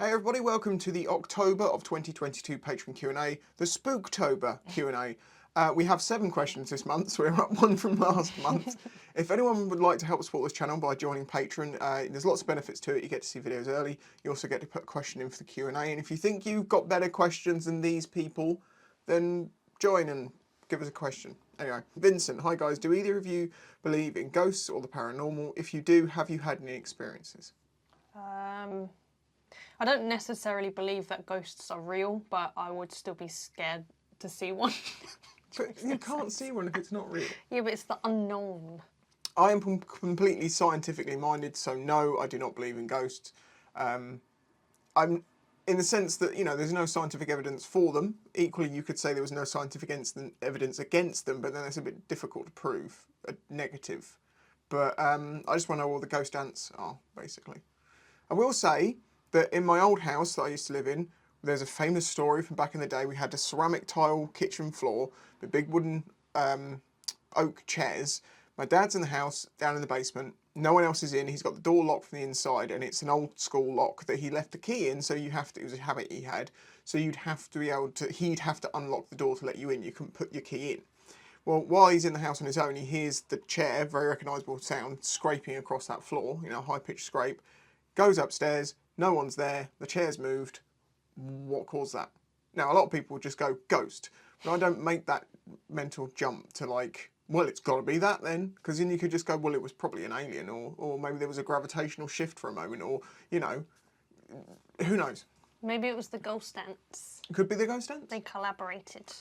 Hey everybody, welcome to the October of 2022 Patreon Q&A, the Spooktober Q&A. We have 7 questions this month, so we're up 1 from last month. If anyone would like to help support this channel by joining Patreon, there's lots of benefits to it. You get to see videos early, you also get to put a question in for the Q&A, and if you think you've got better questions than these people, then join and give us a question. Anyway, Vincent, hi guys, do either of you believe in ghosts or the paranormal? If you do, have you had any experiences? I don't necessarily believe that ghosts are real, but I would still be scared to see one. But you can't see one if it's not real. Yeah, but it's the unknown. I am completely scientifically minded, so no, I do not believe in ghosts. I'm in the sense that, you know, there's no scientific evidence for them. Equally, you could say there was no scientific evidence against them, but then it's a bit difficult to prove a negative. But I just want to know what the ghost ants are, basically. I will say that in my old house that I used to live in, there's a famous story from back in the day. We had a ceramic tile kitchen floor with big wooden oak chairs. My dad's in the house, down in the basement. No one else is in. He's got the door locked from the inside, and it's an old school lock that he left the key in, so you have to, it was a habit he had, so you'd have to be able to, he'd have to unlock the door to let you in. You couldn't put your key in. Well, while he's in the house on his own, he hears the chair, very recognisable sound, scraping across that floor, you know, high-pitched scrape. Goes upstairs, no one's there, the chair's moved. What caused that? Now, a lot of people just go, ghost. But I don't make that mental jump to like, well, it's got to be that then. Because then you could just go, well, it was probably an alien, or maybe there was a gravitational shift for a moment, or, you know, who knows? Maybe it was the ghost ants. Could be the ghost ants. They collaborated.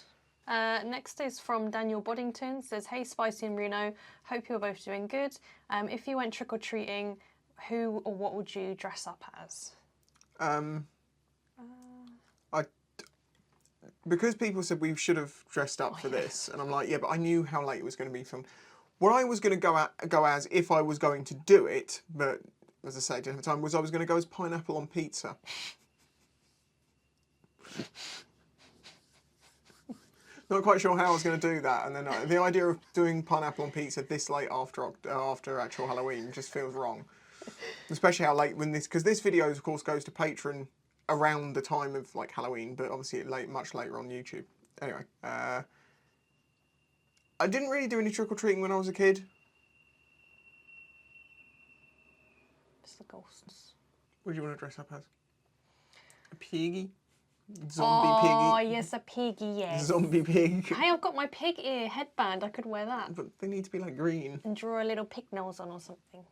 Next is from Daniel Boddington. Says, hey, Spicy and Reno, hope you're both doing good. If you went trick-or-treating, who or what would you dress up as? Because people said we should have dressed up for this, and I'm like, yeah, but I knew how late it was going to be filmed. What I was going to go as if I was going to do it, but as I say, didn't have time, was I was going to go as pineapple on pizza. Not quite sure how I was going to do that, and then the idea of doing pineapple on pizza this late after actual Halloween just feels wrong. Especially how late when this, because this video of course goes to Patreon around the time of like Halloween, but obviously much later on YouTube. Anyway, I didn't really do any trick-or-treating when I was a kid. It's the ghosts. What do you want to dress up as? A piggy? Zombie piggy? Oh, yes, a piggy, yes. Zombie pig. Hey, I've got my pig ear headband. I could wear that. But they need to be like green. And draw a little pig nose on or something.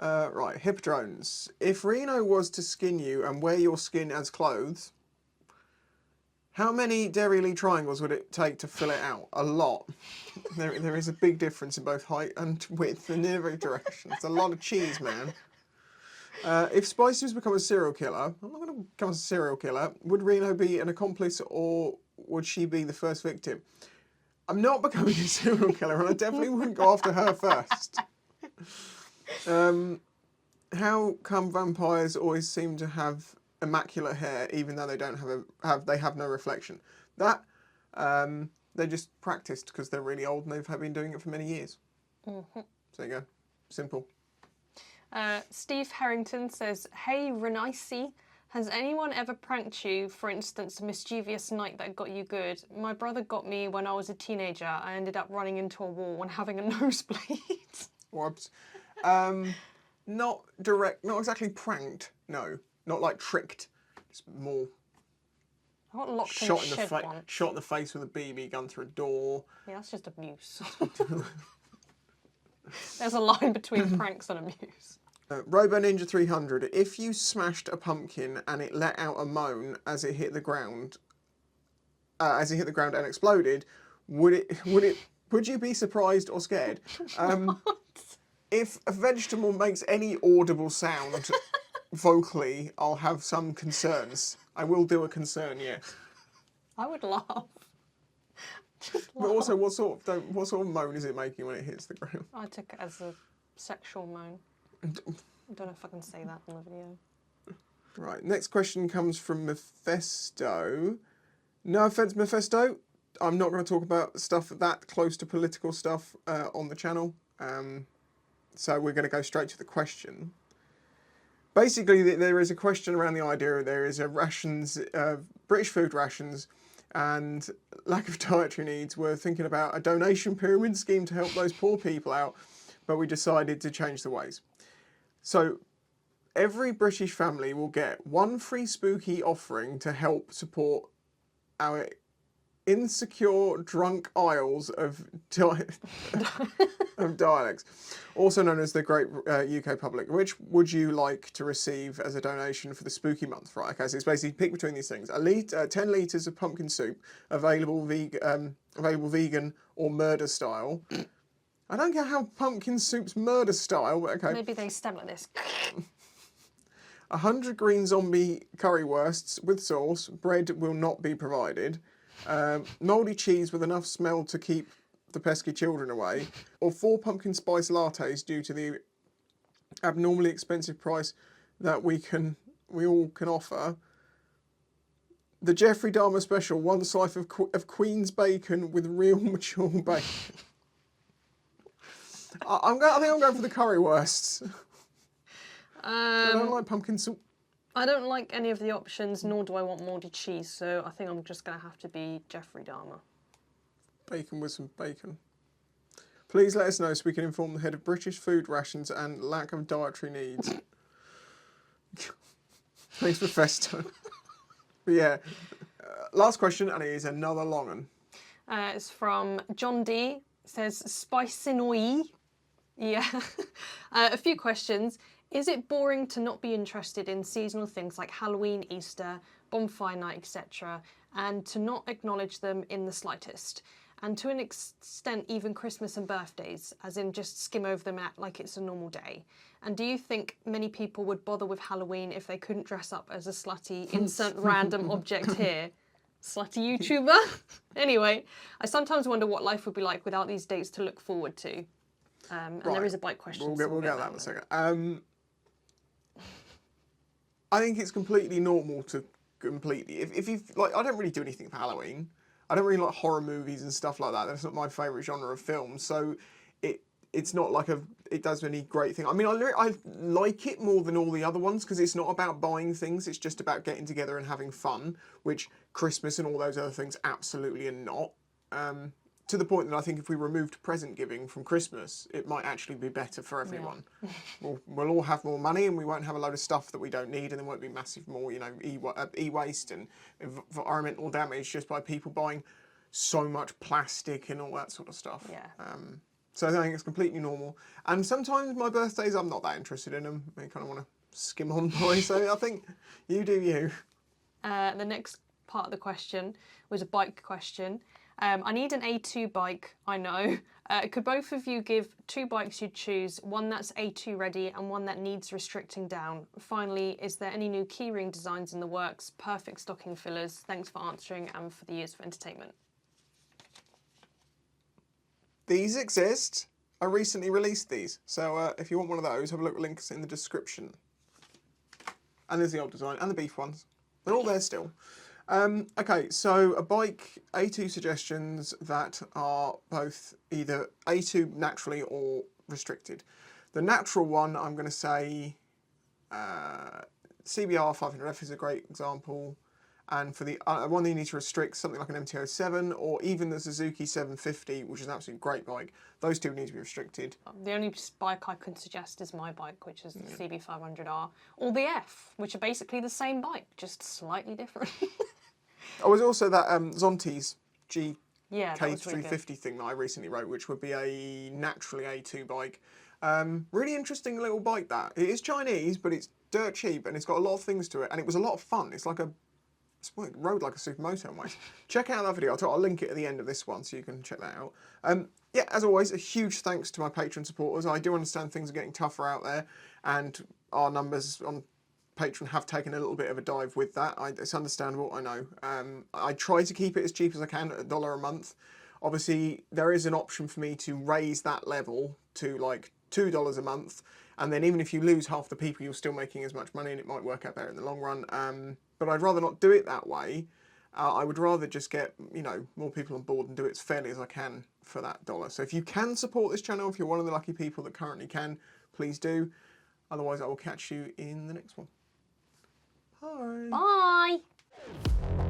Right, Hippodrones. If Reno was to skin you and wear your skin as clothes, how many Derry Lee triangles would it take to fill it out? A lot. There is a big difference in both height and width in every direction. It's a lot of cheese, man. If Spicy was to become a serial killer, I'm not going to become a serial killer, would Reno be an accomplice or would she be the first victim? I'm not becoming a serial killer, and I definitely wouldn't go after her first. How come vampires always seem to have immaculate hair even though they don't have no reflection? That they just practiced because they're really old and they've been doing it for many years. Mm-hmm. So there you go. Simple. Steve Harrington says, hey Renicey, has anyone ever pranked you, for instance, a mischievous night that got you good? My brother got me when I was a teenager. I ended up running into a wall and having a nosebleed. Whoops. Not exactly pranked, no. Not like tricked. Just more I got locked in a shed once. Shot in the face with a BB gun through a door. Yeah, that's just abuse. There's a line between pranks and abuse. Robo Ninja 300. If you smashed a pumpkin and it let out a moan as it hit the ground, and exploded, would you be surprised or scared? If a vegetable makes any audible sound vocally, I'll have some concerns. I will do a concern, yes. I would laugh. But also, what sort of moan is it making when it hits the ground? I took it as a sexual moan. I don't know if I can say that on the video. Right, next question comes from Mephisto. No offence, Mephisto. I'm not going to talk about stuff that close to political stuff on the channel. So we're going to go straight to the question. Basically, there is a question around the idea there is a rations, British food rations, and lack of dietary needs. We're thinking about a donation pyramid scheme to help those poor people out, but we decided to change the ways. So every British family will get one free spooky offering to help support our insecure drunk aisles of dialects, also known as the Great UK Public. Which would you like to receive as a donation for the spooky month? Right, okay, so it's basically pick between these things. 10 litres of pumpkin soup, available vegan or murder style. I don't get how pumpkin soup's murder style, but okay. Maybe they stem like this. 100 green zombie currywursts with sauce. Bread will not be provided. Mouldy cheese with enough smell to keep the pesky children away, or 4 pumpkin spice lattes due to the abnormally expensive price that we all can offer. The Jeffrey Dahmer special, 1 slice of Queen's bacon with real mature bacon. I think I'm going for the currywursts. I don't like pumpkin soup. I don't like any of the options, nor do I want mouldy cheese, so I think I'm just going to have to be Jeffrey Dahmer. Bacon with some bacon. Please let us know so we can inform the head of British food rations and lack of dietary needs. Thanks for Festo. But yeah, last question, and it is another long one. It's from John D. It says, Spicinoi. Yeah. A few questions. Is it boring to not be interested in seasonal things like Halloween, Easter, bonfire night, etc., and to not acknowledge them in the slightest? And to an extent, even Christmas and birthdays, as in just skim over them like it's a normal day? And do you think many people would bother with Halloween if they couldn't dress up as a slutty, insert random object here? Slutty YouTuber? Anyway, I sometimes wonder what life would be like without these dates to look forward to. And right. There is a bike question. We'll get that in a second. I think it's completely normal to if you like. I don't really do anything for Halloween. I don't really like horror movies and stuff like that. That's not my favourite genre of film. So it's not like it does any great thing. I mean, I like it more than all the other ones because it's not about buying things. It's just about getting together and having fun, which Christmas and all those other things absolutely are not. To the point that I think if we removed present giving from Christmas, it might actually be better for everyone. Yeah. We'll all have more money and we won't have a load of stuff that we don't need, and there won't be massive more, e-waste and environmental damage just by people buying so much plastic and all that sort of stuff. Yeah. So I think it's completely normal. And sometimes my birthdays, I'm not that interested in them. I kind of want to skim on by. So I think you do you. The next part of the question was a bike question. I need an A2 bike, I know. Could both of you give 2 bikes you'd choose, one that's A2 ready and one that needs restricting down? Finally, is there any new keyring designs in the works? Perfect stocking fillers. Thanks for answering and for the years of entertainment. These exist. I recently released these. So if you want one of those, have a look at links in the description. And there's the old design and the beef ones. They're all there still. Okay, so a bike, A2 suggestions that are both either A2 naturally or restricted. The natural one, I'm going to say CBR 500F is a great example. And for the one that you need to restrict, something like an MT-07 or even the Suzuki 750, which is an absolutely great bike, those two need to be restricted. The only bike I could suggest is my bike, which is the CB500R, or the F, which are basically the same bike, just slightly different. Oh, there's also that Zonti's GK350 really thing that I recently wrote, which would be a naturally A2 bike. Really interesting little bike that. It is Chinese, but it's dirt cheap and it's got a lot of things to it, and it was a lot of fun. It's like it rode like a supermoto in ways. Check out that video. I'll link it at the end of this one so you can check that out. Yeah, as always, a huge thanks to my Patreon supporters. I do understand things are getting tougher out there, and our numbers on Patreon have taken a little bit of a dive with that. It's understandable, I know. I try to keep it as cheap as I can at $1 a month. Obviously, there is an option for me to raise that level to like $2 a month, and then even if you lose half the people, you're still making as much money, and it might work out better in the long run. But I'd rather not do it that way. I would rather just get, more people on board and do it as fairly as I can for that $1. So if you can support this channel, if you're one of the lucky people that currently can, please do. Otherwise, I will catch you in the next one. Bye. Bye.